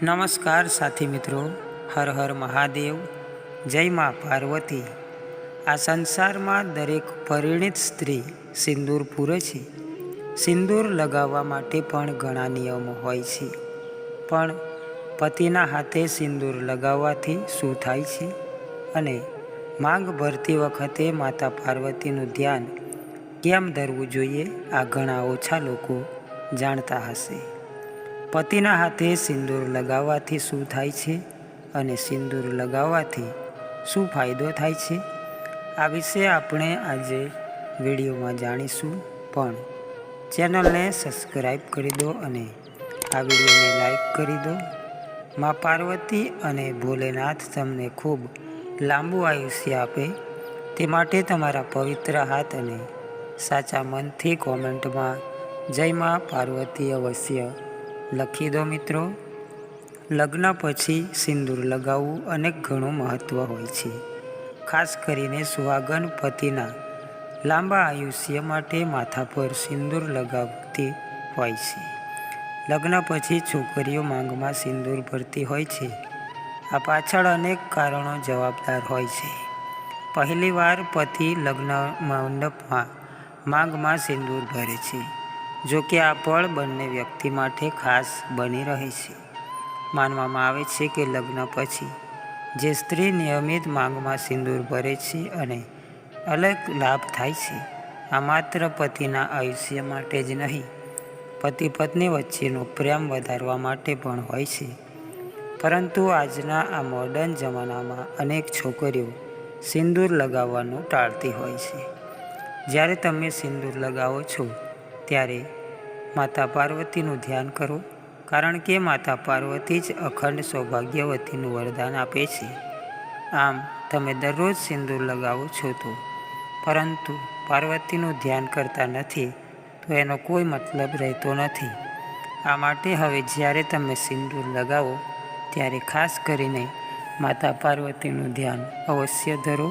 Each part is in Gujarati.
નમસ્કાર સાથી મિત્રો, હર હર મહાદેવ, જય મા પાર્વતી। આ સંસારમાં દરેક પરિણીત સ્ત્રી સિંદૂર પૂરે છે। સિંદૂર લગાવવા માટે પણ ઘણા નિયમો હોય છે, પણ પતિના હાથે સિંદૂર લગાવવાથી શું થાય છે અને માંગ ભરતી વખતે માતા પાર્વતીનું ધ્યાન કેમ ધરવું જોઈએ, આ ઘણા ઓછા લોકો જાણતા હશે। પતિના હાથે સિંદૂર લગાવવાથી શું થાય છે અને સિંદૂર લગાવવાથી શું ફાયદો થાય છે, આ વિશે આપણે આજે વિડીયોમાં જાણીશું। પણ ચેનલને સબસ્ક્રાઈબ કરી દો અને આ વિડીયોને લાઈક કરી દો। મા પાર્વતી અને ભોલેનાથ તમને ખૂબ લાંબુ આયુષ્ય આપે તે માટે તમારા પવિત્ર હાથ અને સાચા મનથી કોમેન્ટમાં જય મા પાર્વતી અવશ્ય લખી દો। મિત્રો, લગ્ન પછી સિંદૂર લગાવવું અનેક ઘણું મહત્ત્વ હોય છે, ખાસ કરીને સુહાગન પતિના લાંબા આયુષ્ય માટે માથા પર સિંદૂર લગાવતી હોય છે। લગ્ન પછી છોકરીઓ માંગમાં સિંદૂર ભરતી હોય છે। આ પાછળ અનેક કારણો જવાબદાર હોય છે। પહેલી વાર પતિ લગ્ન મંડપમાં માંગમાં સિંદૂર ભરે છે। જો કે આ પળ બંને વ્યક્તિ માટે ખાસ બની રહે છે। માનવામાં આવે છે કે લગ્ન પછી જે સ્ત્રી નિયમિત માંગમાં સિંદૂર ભરે છે અને અલગ લાભ થાય છે, આ માત્ર પતિના આયુષ્ય માટે જ નહીં, પતિ પત્ની વચ્ચેનો પ્રેમ વધારવા માટે પણ હોય છે। પરંતુ આજના આ મોડર્ન જમાનામાં અનેક છોકરીઓ સિંદૂર લગાવવાનું ટાળતી હોય છે। જ્યારે તમે સિંદૂર લગાવો છો ત્યારે માતા પાર્વતીનું ધ્યાન કરો, કારણ કે માતા પાર્વતી જ અખંડ સૌભાગ્યવતીનું વરદાન આપે છે। આમ તમે દરરોજ સિંદૂર લગાવો છો તો પરંતુ પાર્વતીનું ધ્યાન કરતા નથી તો એનો કોઈ મતલબ રહેતો નથી। આ માટે હવે જ્યારે તમે સિંદૂર લગાવો ત્યારે ખાસ કરીને માતા પાર્વતીનું ધ્યાન અવશ્ય ધરો।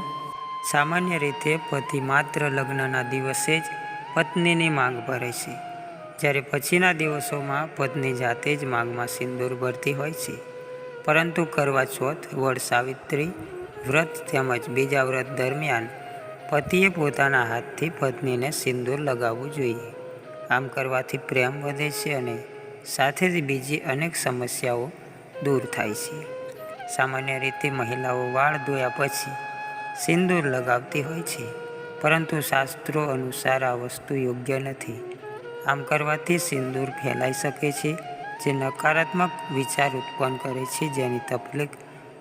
સામાન્ય રીતે પતિ માત્ર લગ્નના દિવસે જ પત્નીની માંગ ભરે છે, જ્યારે પછીના દિવસોમાં પત્ની જાતે જ માંગમાં સિંદૂર ભરતી હોય છે। પરંતુ કરવા ચોથ, વડ સાવિત્રી વ્રત તેમજ બીજા વ્રત દરમિયાન પતિએ પોતાના હાથથી પત્નીને સિંદૂર લગાવવું જોઈએ। આમ કરવાથી પ્રેમ વધે છે અને સાથે જ બીજી અનેક સમસ્યાઓ દૂર થાય છે। સામાન્ય રીતે મહિલાઓ વાળ ધોયા પછી સિંદૂર લગાવતી હોય છે, પરંતુ શાસ્ત્રો અનુસાર આ વસ્તુ યોગ્ય નથી। આમ કરવાથી સિંદૂર ફેલાઈ શકે છે, જે નકારાત્મક વિચાર ઉત્પન્ન કરે છે, જેની તકલીફ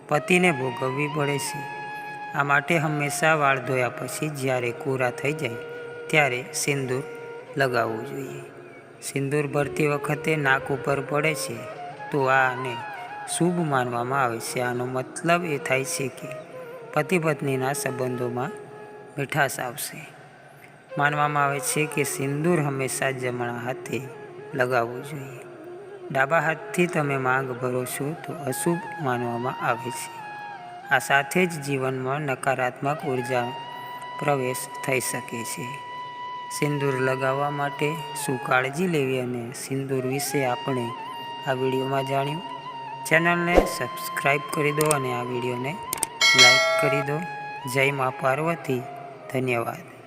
પતિને ભોગવવી પડે છે। આ માટે હંમેશા વાળ ધોયા પછી જ્યારે કોરા થઈ જાય ત્યારે સિંદૂર લગાવવું જોઈએ। સિંદૂર ભરતી વખતે નાક ઉપર પડે છે તો આને શુભ માનવામાં આવે છે। આનો મતલબ એ થાય છે કે પતિ પત્નીના સંબંધોમાં મીઠાશ આવશે। માનવામાં આવે છે કે સિંદૂર હંમેશા જમણા હાથે લગાવવું જોઈએ। ડાબા હાથથી તમે માંગ ભરો છો તો અશુભ માનવામાં આવે છે। આ સાથે જ જીવનમાં નકારાત્મક ઉર્જા પ્રવેશ થઈ શકે છે। સિંદૂર લગાવવા માટે શું કાળજી લેવી અને સિંદૂર વિશે આપણે આ વિડીયોમાં જાણ્યું। ચેનલને સબસ્ક્રાઈબ કરી દો અને આ વિડીયોને લાઈક કરી દો। જય મા પાર્વતી, ધન્યવાદ।